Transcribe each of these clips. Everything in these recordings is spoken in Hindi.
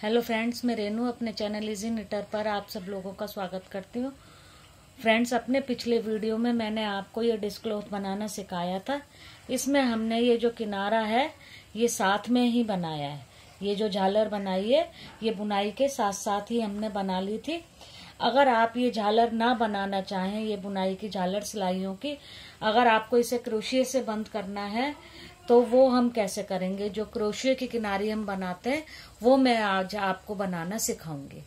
हेलो फ्रेंड्स, मैं रेनू अपने चैनल इजी निटर पर आप सब लोगों का स्वागत करती हूँ। फ्रेंड्स, अपने पिछले वीडियो में मैंने आपको ये डिस्क क्लॉथ बनाना सिखाया था। इसमें हमने ये जो किनारा है ये साथ में ही बनाया है। ये जो झालर बनाई है ये बुनाई के साथ साथ ही हमने बना ली थी। अगर आप ये झालर ना बनाना चाहें, ये बुनाई की झालर सिलाइयों की, अगर आपको इसे क्रोशिये से बंद करना है तो वो हम कैसे करेंगे। जो क्रोशिये की किनारी हम बनाते हैं वो मैं आज आपको बनाना सिखाऊंगी।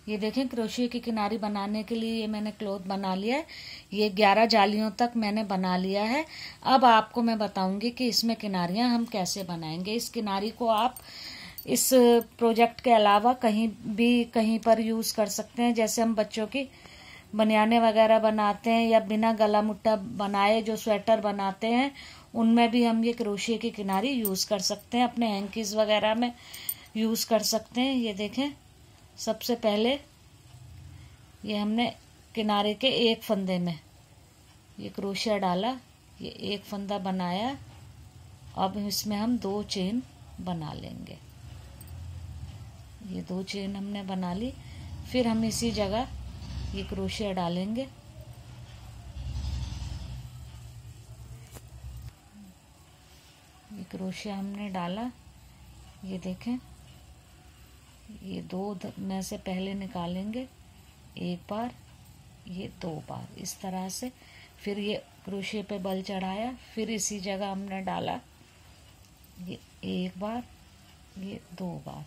ये देखें, क्रोशिये की किनारी बनाने के लिए ये मैंने क्लॉथ बना लिया है। ये 11 जालियों तक मैंने बना लिया है। अब आपको मैं बताऊंगी कि इसमें किनारियां हम कैसे बनाएंगे। इस किनारी को आप इस प्रोजेक्ट के अलावा कहीं पर यूज कर सकते हैं। जैसे हम बच्चों की बनियाने वगैरह बनाते हैं या बिना गला मुट्टा बनाए जो स्वेटर बनाते हैं, उनमें भी हम ये क्रोशिये की किनारी यूज कर सकते हैं। अपने हैंकीज वगैरह में यूज कर सकते हैं। ये देखें, सबसे पहले ये हमने किनारे के एक फंदे में ये क्रोशिया डाला, ये एक फंदा बनाया। अब इसमें हम 2 चेन बना लेंगे। ये 2 चेन हमने बना ली। फिर हम इसी जगह ये क्रोशिया डालेंगे। ये क्रोशिया हमने डाला। ये देखें, ये 2 में से पहले निकालेंगे, एक बार, ये 2 बार, इस तरह से। फिर ये क्रोशिये पे बल चढ़ाया, फिर इसी जगह हमने डाला, ये एक बार, ये 2 बार,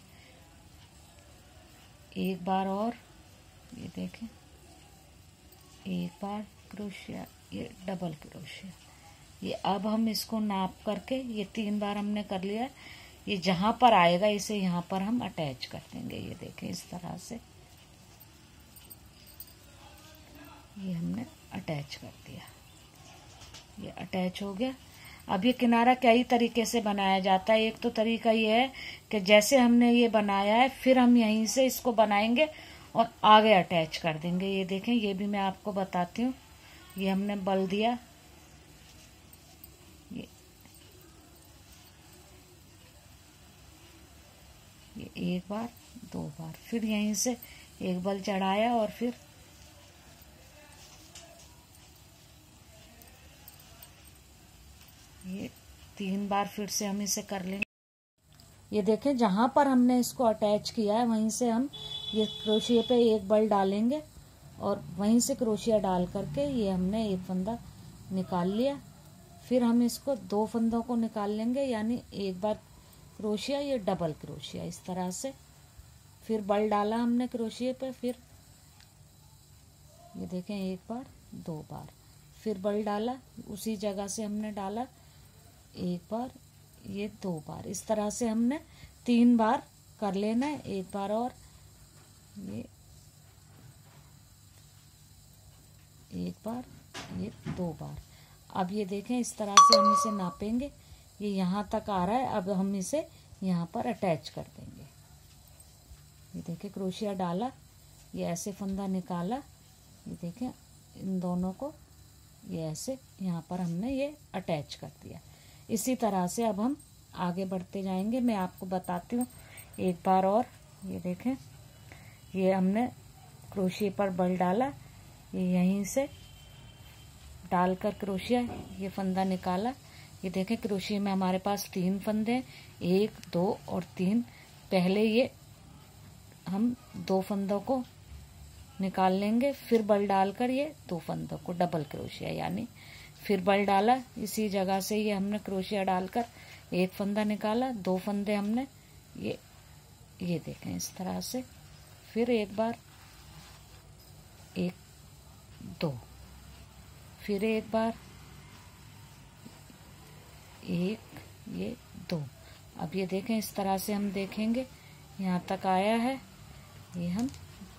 एक बार और, ये देखें, एक बार क्रोशिया, ये डबल क्रोशिया। ये अब हम इसको नाप करके ये 3 बार हमने कर लिया। ये जहां पर आएगा इसे यहाँ पर हम अटैच कर देंगे। ये देखें, इस तरह से ये हमने अटैच कर दिया। ये अटैच हो गया। अब ये किनारा कई तरीके से बनाया जाता है। एक तो तरीका ये है कि जैसे हमने ये बनाया है फिर हम यहीं से इसको बनाएंगे और आगे अटैच कर देंगे। ये देखें, ये भी मैं आपको बताती हूँ। ये हमने बल दिया, ये एक बार, 2 बार, फिर यहीं से एक बल चढ़ाया और फिर ये 3 बार फिर से हम इसे कर लेंगे। ये देखें, जहां पर हमने इसको अटैच किया है वहीं से हम ये क्रोशिये पे एक बल डालेंगे और वहीं से क्रोशिया डाल करके ये हमने एक फंदा निकाल लिया। फिर हम इसको 2 फंदों को निकाल लेंगे, यानी एक बार क्रोशिया, ये डबल क्रोशिया, इस तरह से। फिर बल डाला हमने क्रोशिये पे, फिर ये देखें, एक बार, 2 बार, फिर बल डाला, उसी जगह से हमने डाला, एक बार, ये 2 बार, इस तरह से हमने 3 बार कर लेना है। एक बार और, ये एक बार, ये 2 बार। अब ये देखें, इस तरह से हम इसे नापेंगे। ये यहाँ तक आ रहा है। अब हम इसे यहाँ पर अटैच कर देंगे। ये देखें, क्रोशिया डाला, ये ऐसे फंदा निकाला, ये देखें, इन दोनों को ये ऐसे यहाँ पर हमने ये अटैच कर दिया। इसी तरह से अब हम आगे बढ़ते जाएंगे। मैं आपको बताती हूँ एक बार और। ये देखें, ये हमने क्रोशिये पर बल डाला, ये यहीं से डालकर क्रोशिया ये फंदा निकाला। ये देखें, क्रोशिये में हमारे पास 3 फंदे हैं, 1, 2 और 3। पहले ये हम 2 फंदों को निकाल लेंगे, फिर बल डालकर ये 2 फंदों को, डबल क्रोशिया यानी। फिर बल डाला, इसी जगह से ये हमने क्रोशिया डालकर एक फंदा निकाला, 2 फंदे हमने ये देखें, इस तरह से। फिर एक बार, 1, 2, फिर एक बार, 1, ये 2। अब ये देखें, इस तरह से हम देखेंगे यहाँ तक आया है। ये हम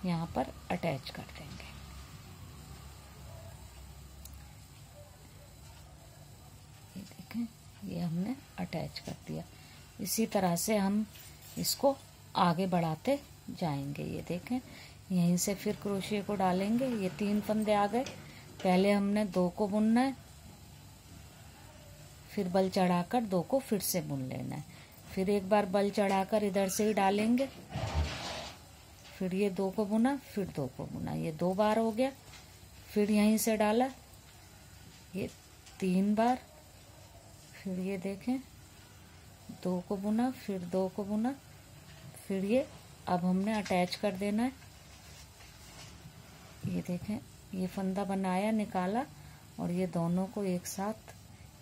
यहाँ पर अटैच कर देंगे। ये देखें, ये हमने अटैच कर दिया। इसी तरह से हम इसको आगे बढ़ाते जाएंगे। ये देखें, यहीं से फिर क्रोशिये को डालेंगे। ये 3 फंदे आ गए। पहले हमने 2 को बुनना है, फिर बल चढ़ाकर 2 को फिर से बुन लेना है। फिर एक बार बल चढ़ाकर इधर से ही डालेंगे, फिर ये 2 को बुना, फिर 2 को बुना, ये 2 बार हो गया। फिर यहीं से डाला, ये 3 बार। फिर ये देखें 2 को बुना, फिर 2 को बुना, फिर ये अब हमने अटैच कर देना है। ये देखें, ये फंदा बनाया, निकाला और ये दोनों को एक साथ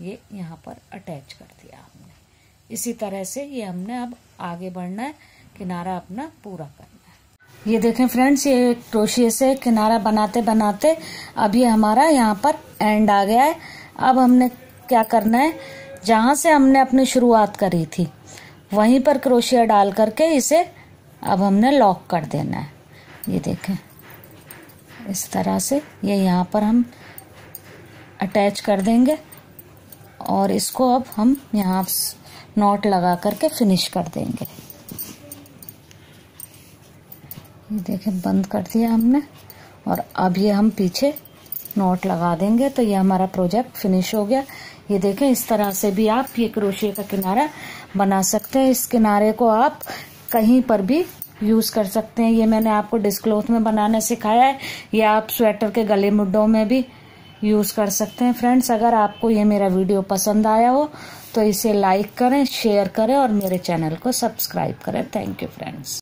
ये यहाँ पर अटैच कर दिया हमने। इसी तरह से ये हमने अब आगे बढ़ना है, किनारा अपना पूरा करना है। ये देखें फ्रेंड्स, ये क्रोशिया से किनारा बनाते बनाते अब ये हमारा यहाँ पर एंड आ गया है। अब हमने क्या करना है, जहाँ से हमने अपनी शुरुआत करी थी वहीं पर क्रोशिया डाल करके इसे अब हमने लॉक कर देना है। ये देखें, इस तरह से ये यहाँ पर हम अटैच कर देंगे और इसको अब हम यहाँ नॉट लगा करके फिनिश कर देंगे। ये देखें, बंद कर दिया हमने और अब ये हम पीछे नॉट लगा देंगे तो ये हमारा प्रोजेक्ट फिनिश हो गया। ये देखें, इस तरह से भी आप ये क्रोशिया का किनारा बना सकते हैं। इस किनारे को आप कहीं पर भी यूज कर सकते हैं। ये मैंने आपको डिस्क्लोथ में बनाना सिखाया है, या आप स्वेटर के गले मुड्डों में भी यूज कर सकते हैं। फ्रेंड्स, अगर आपको ये मेरा वीडियो पसंद आया हो तो इसे लाइक करें, शेयर करें और मेरे चैनल को सब्सक्राइब करें। Thank you friends.